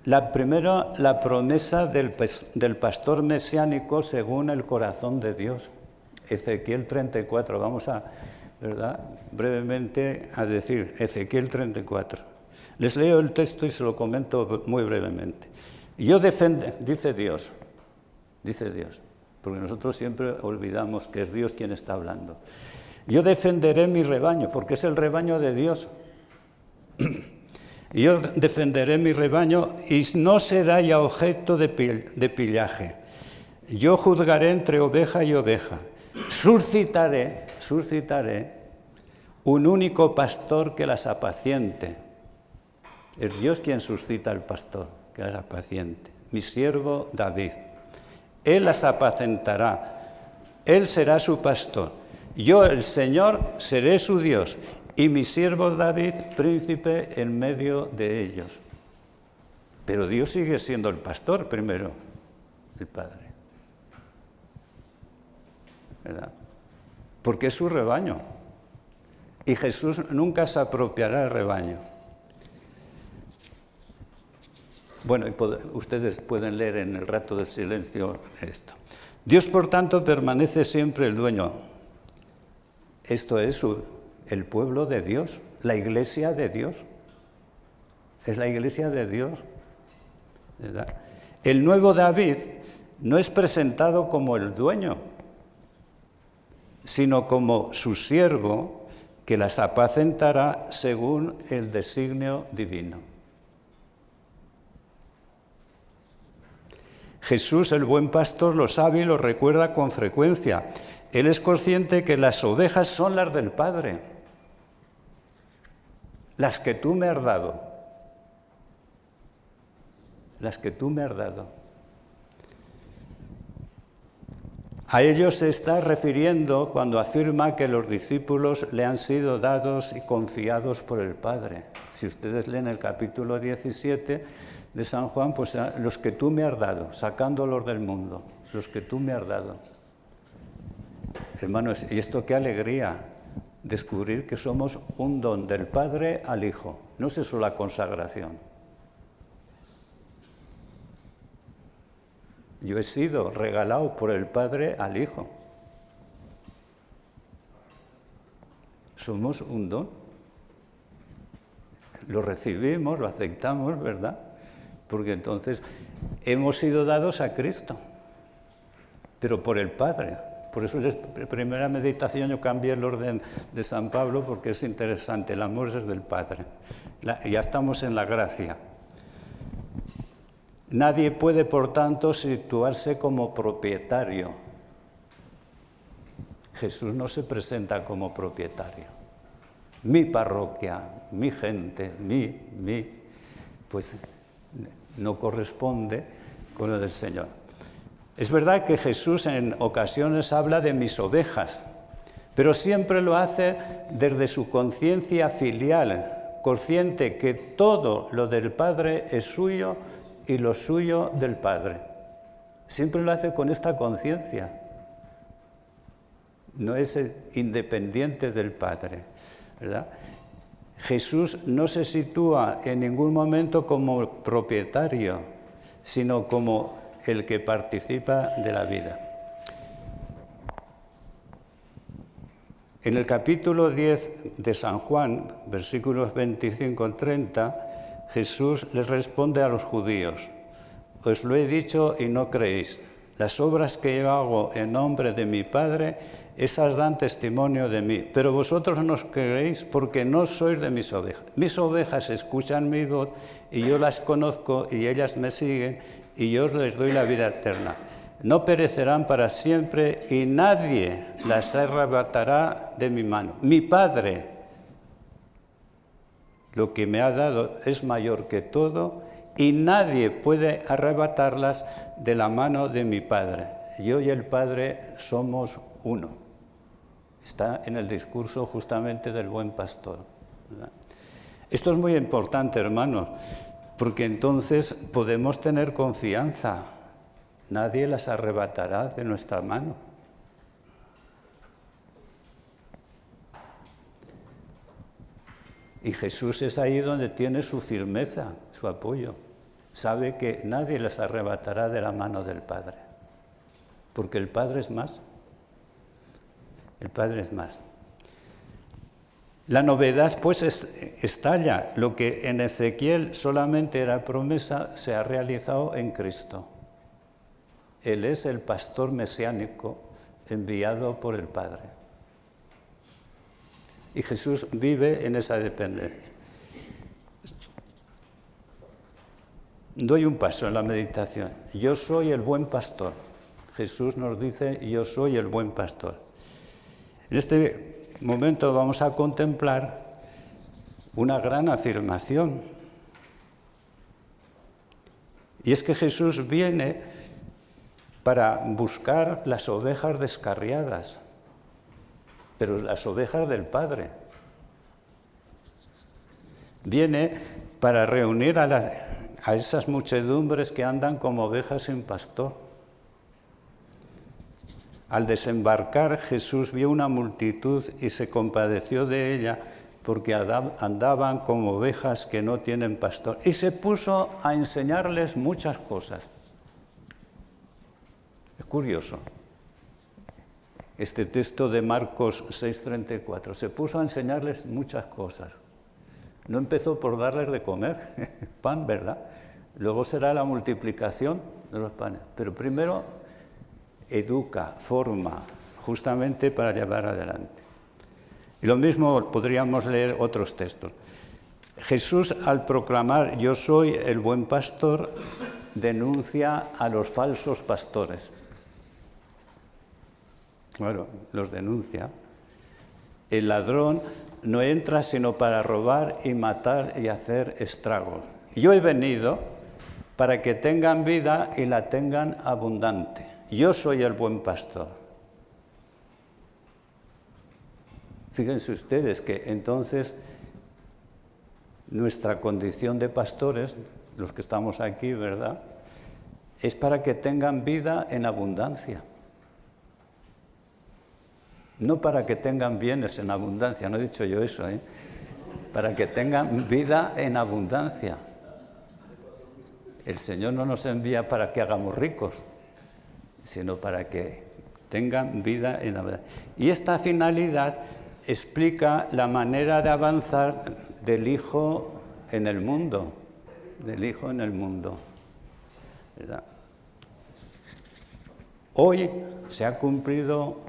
S2: La primera, la promesa del pastor mesiánico según el corazón de Dios. Ezequiel 34, vamos a, ¿verdad?, brevemente a decir Ezequiel 34. Les leo el texto y se lo comento muy brevemente. Dice Dios, porque nosotros siempre olvidamos que es Dios quien está hablando. Yo defenderé mi rebaño, porque es el rebaño de Dios. Yo defenderé mi rebaño y no será ya objeto de pillaje. Yo juzgaré entre oveja y oveja. Suscitaré un único pastor que las apaciente. Es Dios quien suscita al pastor que las apaciente. Mi siervo David. Él las apacentará, Él será su pastor. Yo, el Señor, seré su Dios, y mi siervo David, príncipe en medio de ellos. Pero Dios sigue siendo el pastor primero, el Padre. ¿Verdad? Porque es su rebaño. Y Jesús nunca se apropiará del rebaño. Bueno, ustedes pueden leer en el rato de silencio esto. Dios, por tanto, permanece siempre el dueño. Esto es el pueblo de Dios, la iglesia de Dios. Es la iglesia de Dios, ¿verdad? El nuevo David no es presentado como el dueño, sino como su siervo que las apacentará según el designio divino. Jesús, el buen pastor, lo sabe y lo recuerda con frecuencia. Él es consciente que las ovejas son las del Padre, las que tú me has dado, las que tú me has dado. A ellos se está refiriendo cuando afirma que los discípulos le han sido dados y confiados por el Padre. Si ustedes leen el capítulo 17 de San Juan, pues los que tú me has dado, sacándolos del mundo, los que tú me has dado. Hermanos, y esto qué alegría, descubrir que somos un don del Padre al Hijo. No es eso la consagración. Yo he sido regalado por el Padre al Hijo. Somos un don. Lo recibimos, lo aceptamos, ¿verdad? Porque entonces hemos sido dados a Cristo, pero por el Padre. Por eso en la primera meditación yo cambié el orden de San Pablo, porque es interesante, el amor es del Padre. Ya estamos en la gracia. Nadie puede, por tanto, situarse como propietario. Jesús no se presenta como propietario. Mi parroquia, mi gente, pues no corresponde con lo del Señor. Es verdad que Jesús en ocasiones habla de mis ovejas, pero siempre lo hace desde su conciencia filial, consciente que todo lo del Padre es suyo y lo suyo del Padre. Siempre lo hace con esta conciencia. No es independiente del Padre, ¿verdad? Jesús no se sitúa en ningún momento como propietario, sino como el que participa de la vida. En el capítulo 10 de San Juan, versículos 25-30, Jesús les responde a los judíos: os lo he dicho y no creéis. Las obras que yo hago en nombre de mi Padre, esas dan testimonio de mí. Pero vosotros no creéis porque no sois de mis ovejas. Mis ovejas escuchan mi voz y yo las conozco y ellas me siguen y yo les doy la vida eterna. No perecerán para siempre y nadie las arrebatará de mi mano. Mi Padre, lo que me ha dado es mayor que todo y nadie puede arrebatarlas de la mano de mi Padre. Yo y el Padre somos uno. Está en el discurso justamente del buen pastor, ¿verdad? Esto es muy importante, hermanos, porque entonces podemos tener confianza. Nadie las arrebatará de nuestra mano. Y Jesús es ahí donde tiene su firmeza, su apoyo. Sabe que nadie las arrebatará de la mano del Padre, porque el Padre es más. El Padre es más. La novedad, pues, estalla. Lo que en Ezequiel solamente era promesa, se ha realizado en Cristo. Él es el pastor mesiánico enviado por el Padre. Y Jesús vive en esa dependencia. Doy un paso en la meditación. Yo soy el buen pastor. Jesús nos dice, yo soy el buen pastor. En este momento vamos a contemplar una gran afirmación. Y es que Jesús viene para buscar las ovejas descarriadas, pero las ovejas del Padre. Viene para reunir a esas muchedumbres que andan como ovejas sin pastor. Al desembarcar, Jesús vio una multitud y se compadeció de ella porque andaban como ovejas que no tienen pastor. Y se puso a enseñarles muchas cosas. Es curioso. Este texto de Marcos 6:34. Se puso a enseñarles muchas cosas. No empezó por darles de comer pan, ¿verdad? Luego será la multiplicación de los panes. Pero primero educa, forma, justamente para llevar adelante. Y lo mismo podríamos leer otros textos. Jesús, al proclamar yo soy el buen pastor, denuncia a los falsos pastores. Claro, los denuncia. El ladrón no entra sino para robar y matar y hacer estragos. Yo he venido para que tengan vida y la tengan abundante. Yo soy el buen pastor. Fíjense ustedes que entonces nuestra condición de pastores, los que estamos aquí, ¿verdad?, es para que tengan vida en abundancia. No para que tengan bienes en abundancia, no he dicho yo eso, para que tengan vida en abundancia. El Señor no nos envía para que hagamos ricos, sino para que tengan vida en abundancia. Y esta finalidad explica la manera de avanzar del Hijo en el mundo, del Hijo en el mundo, ¿verdad? Hoy se ha cumplido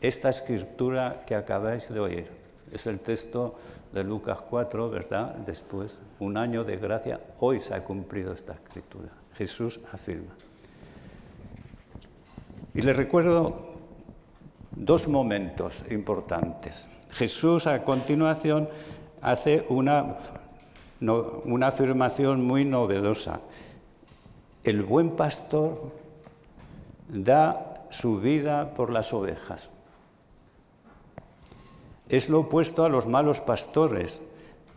S2: esta escritura que acabáis de oír. Es el texto de Lucas 4, ¿verdad? Después, un año de gracia, hoy se ha cumplido esta escritura. Jesús afirma. Y les recuerdo Dos momentos importantes. Jesús, a continuación, hace una afirmación muy novedosa. El buen pastor da su vida por las ovejas. Es lo opuesto a los malos pastores,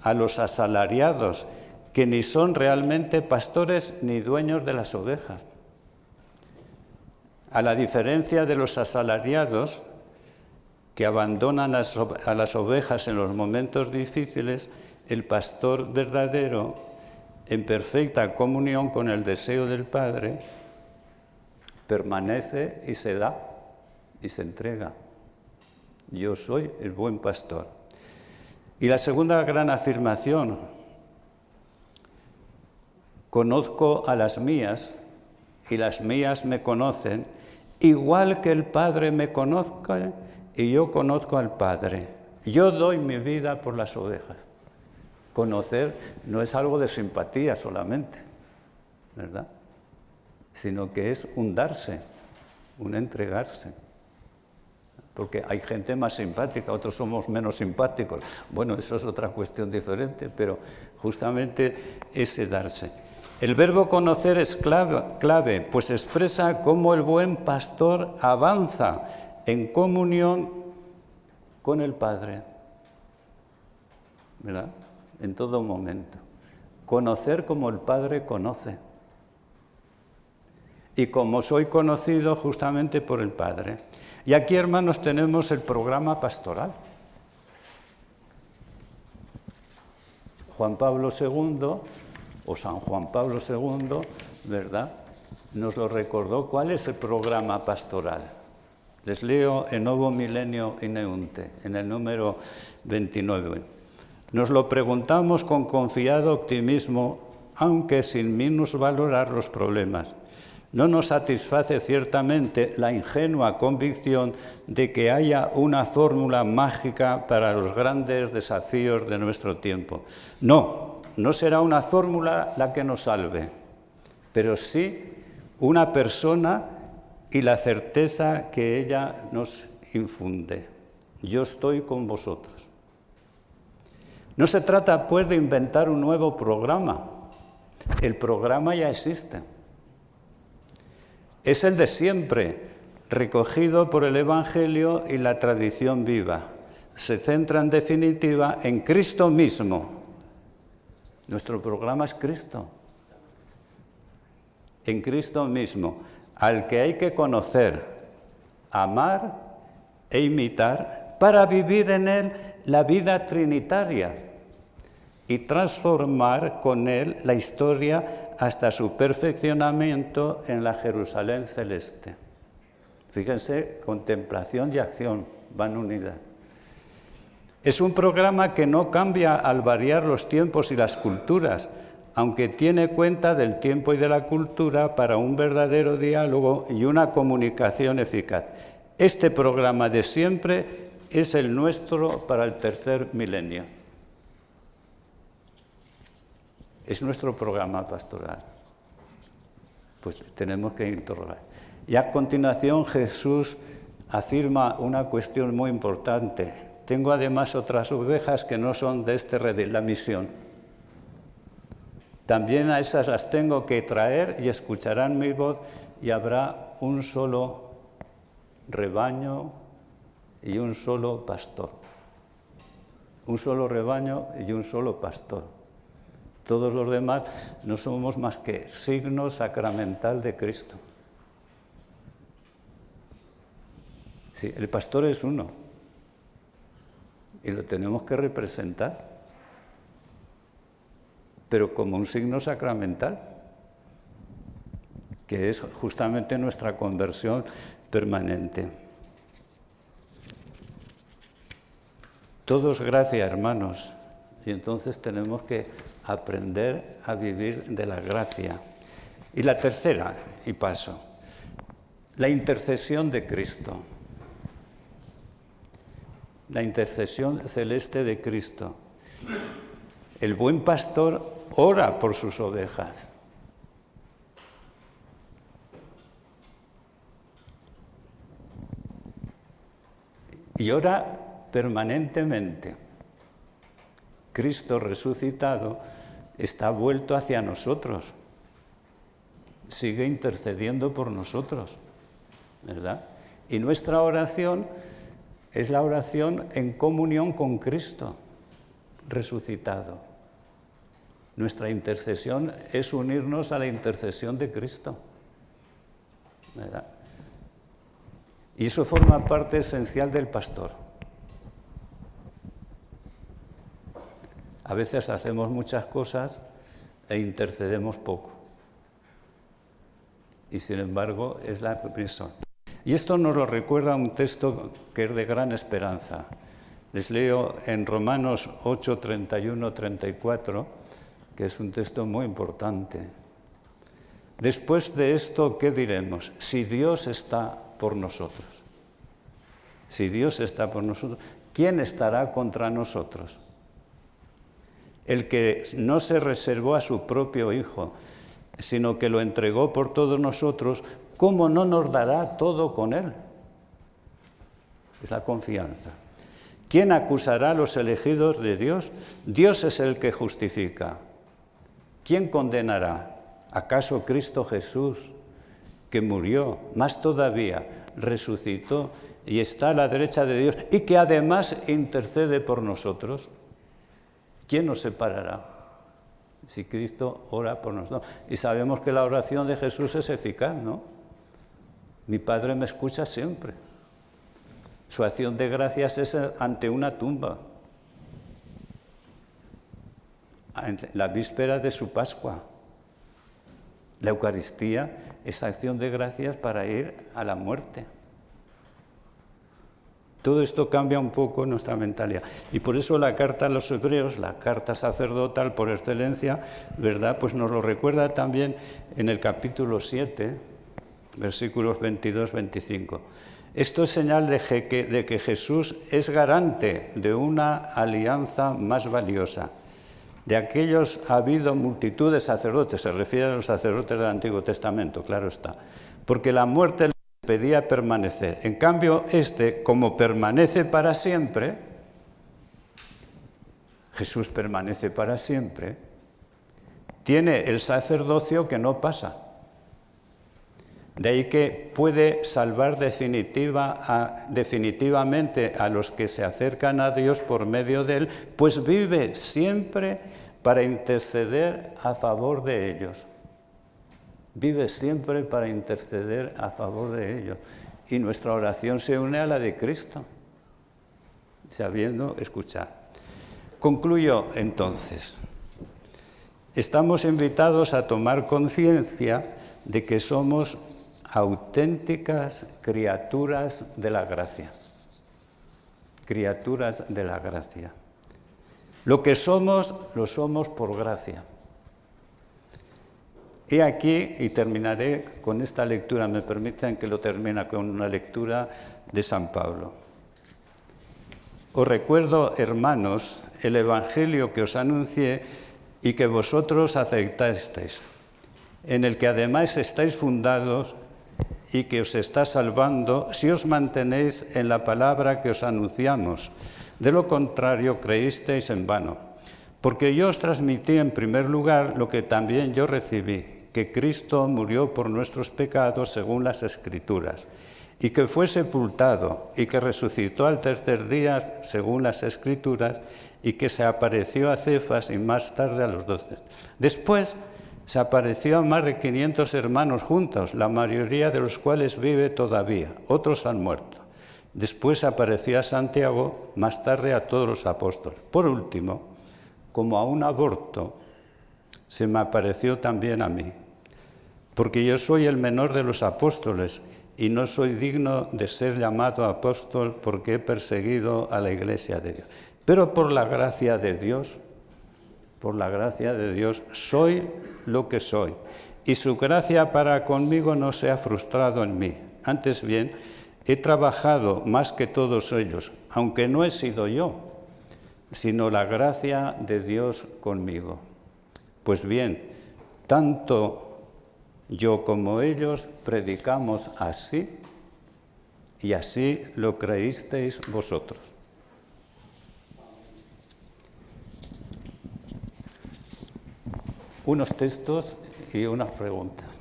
S2: a los asalariados, que ni son realmente pastores ni dueños de las ovejas. A la diferencia de los asalariados, que abandonan a las ovejas en los momentos difíciles, el pastor verdadero, en perfecta comunión con el deseo del Padre, permanece y se da y se entrega. Yo soy el buen pastor. Y la segunda gran afirmación, conozco a las mías y las mías me conocen, igual que el Padre me conozca y yo conozco al Padre. Yo doy mi vida por las ovejas. Conocer no es algo de simpatía solamente, ¿verdad? Sino que es un darse, un entregarse. Porque hay gente más simpática, otros somos menos simpáticos. Bueno, eso es otra cuestión diferente, pero justamente ese darse. El verbo conocer es clave, pues expresa cómo el buen pastor avanza en comunión con el Padre, ¿verdad? En todo momento. Conocer como el Padre conoce. Y como soy conocido justamente por el Padre. Y aquí, hermanos, tenemos el programa pastoral. Juan Pablo II, o San Juan Pablo II, ¿verdad?, nos lo recordó. ¿Cuál es el programa pastoral? Les leo en Novo Milenio Ineunte, en el número 29. Nos lo preguntamos con confiado optimismo, aunque sin minusvalorar los problemas. No nos satisface ciertamente la ingenua convicción de que haya una fórmula mágica para los grandes desafíos de nuestro tiempo. No será una fórmula la que nos salve, pero sí una persona y la certeza que ella nos infunde. Yo estoy con vosotros. No se trata, pues, de inventar un nuevo programa. El programa ya existe. Es el de siempre, recogido por el Evangelio y la tradición viva. Se centra en definitiva en Cristo mismo. Nuestro programa es Cristo. En Cristo mismo, al que hay que conocer, amar e imitar para vivir en Él la vida trinitaria y transformar con Él la historia hasta su perfeccionamiento en la Jerusalén celeste. Fíjense, contemplación y acción van unidas. Es un programa que no cambia al variar los tiempos y las culturas, aunque tiene cuenta del tiempo y de la cultura para un verdadero diálogo y una comunicación eficaz. Este programa de siempre es el nuestro para el tercer milenio. Es nuestro programa pastoral. Pues tenemos que interrogar. Y a continuación Jesús afirma una cuestión muy importante. Tengo además otras ovejas que no son de este redil, la misión. También a esas las tengo que traer y escucharán mi voz y habrá un solo rebaño y un solo pastor. Un solo rebaño y un solo pastor. Todos los demás no somos más que signo sacramental de Cristo. Sí, el pastor es uno y lo tenemos que representar, pero como un signo sacramental, que es justamente nuestra conversión permanente. Todo es gracia, hermanos. Y entonces tenemos que aprender a vivir de la gracia. Y la tercera, y paso, la intercesión de Cristo. La intercesión celeste de Cristo. El buen pastor ora por sus ovejas. y ora permanentemente. Cristo resucitado está vuelto hacia nosotros, sigue intercediendo por nosotros, ¿verdad? Y nuestra oración es la oración en comunión con Cristo resucitado. Nuestra intercesión es unirnos a la intercesión de Cristo, ¿verdad? Y eso forma parte esencial del pastor. A veces hacemos muchas cosas e intercedemos poco. Y sin embargo es la presión. Y esto nos lo recuerda un texto que es de gran esperanza. Les leo en Romanos 8, 31, 34, que es un texto muy importante. Después de esto, ¿qué diremos? Si Dios está por nosotros. Si Dios está por nosotros, ¿quién estará contra nosotros? El que no se reservó a su propio Hijo, sino que lo entregó por todos nosotros, ¿cómo no nos dará todo con Él? Es la confianza. ¿Quién acusará a los elegidos de Dios? Dios es el que justifica. ¿Quién condenará? ¿Acaso Cristo Jesús, que murió, más todavía, resucitó y está a la derecha de Dios y que además intercede por nosotros? ¿Quién nos separará? Si Cristo ora por nosotros. Y sabemos que la oración de Jesús es eficaz, ¿no? Mi Padre me escucha siempre. Su acción de gracias es ante una tumba, en la víspera de su Pascua. La Eucaristía es acción de gracias para ir a la muerte. Todo esto cambia un poco nuestra mentalidad. Y por eso la carta a los hebreos, la carta sacerdotal por excelencia, ¿verdad? Pues nos lo recuerda también en el capítulo 7, versículos 22-25. Esto es señal de que Jesús es garante de una alianza más valiosa. De aquellos ha habido multitud de sacerdotes, se refiere a los sacerdotes del Antiguo Testamento, claro está, porque la muerte les pedía permanecer. En cambio, como permanece para siempre, Jesús permanece para siempre, tiene el sacerdocio que no pasa. De ahí que puede salvar definitivamente a los que se acercan a Dios por medio de Él, pues vive siempre para interceder a favor de ellos. Vive siempre para interceder a favor de ellos. Y nuestra oración se une a la de Cristo, sabiendo escuchar. Concluyo entonces. Estamos invitados a tomar conciencia de que somos auténticas criaturas de la gracia. Criaturas de la gracia. Lo que somos, lo somos por gracia. He aquí, y terminaré con esta lectura, me permiten que lo termine con una lectura de San Pablo. Os recuerdo, hermanos, el Evangelio que os anuncié y que vosotros aceptasteis, en el que además estáis fundados y que os está salvando si os mantenéis en la palabra que os anunciamos. De lo contrario, creísteis en vano. Porque yo os transmití en primer lugar lo que también yo recibí, que Cristo murió por nuestros pecados según las Escrituras, y que fue sepultado, y que resucitó al tercer día según las Escrituras, y que se apareció a Cefas y más tarde a los 12. Después se apareció a más de 500 hermanos juntos, la mayoría de los cuales vive todavía, otros han muerto. Después apareció a Santiago, más tarde a todos los apóstoles. Por último, como a un aborto, se me apareció también a mí, porque yo soy el menor de los apóstoles y no soy digno de ser llamado apóstol porque he perseguido a la Iglesia de Dios. Pero por la gracia de Dios, soy lo que soy, y su gracia para conmigo no se ha frustrado en mí. Antes bien, he trabajado más que todos ellos, aunque no he sido yo, sino la gracia de Dios conmigo. Pues bien, tanto yo como ellos predicamos así, y así lo creísteis vosotros. Unos textos y unas preguntas.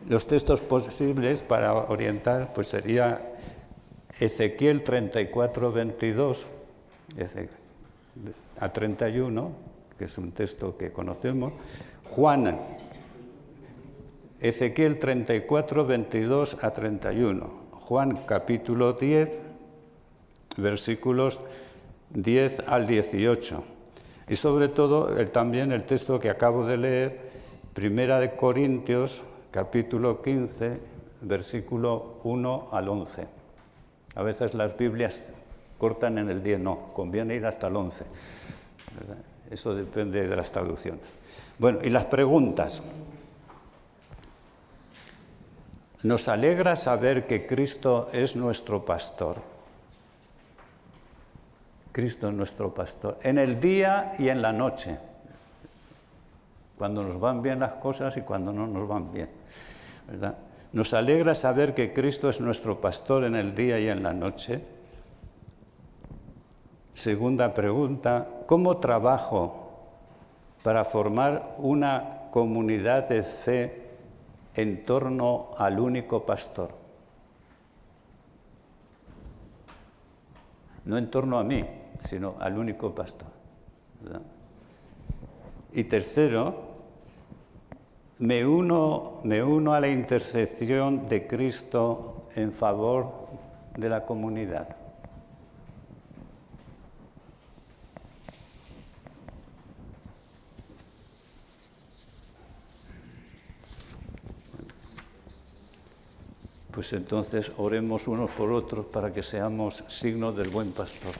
S2: Los textos posibles para orientar pues sería Ezequiel 34, 22 a 31, que es un texto que conocemos. Ezequiel 34, 22 a 31. Juan capítulo 10, versículos 10 al 18. Y sobre todo también el texto que acabo de leer, Primera de Corintios, capítulo 15, versículo 1 al 11. A veces las Biblias cortan en el 10, no, conviene ir hasta el 11. ¿Verdad? Eso depende de las traducciones. Bueno, y las preguntas. Nos alegra saber que Cristo es nuestro pastor. Cristo es nuestro pastor, en el día y en la noche, cuando nos van bien las cosas y cuando no nos van bien, ¿verdad? Nos alegra saber que Cristo es nuestro pastor en el día y en la noche. Segunda pregunta, ¿cómo trabajo para formar una comunidad de fe en torno al único pastor? No en torno a mí, sino al único pastor, ¿verdad? Y tercero, me uno a la intercesión de Cristo en favor de la comunidad. Pues entonces oremos unos por otros para que seamos signos del buen pastor.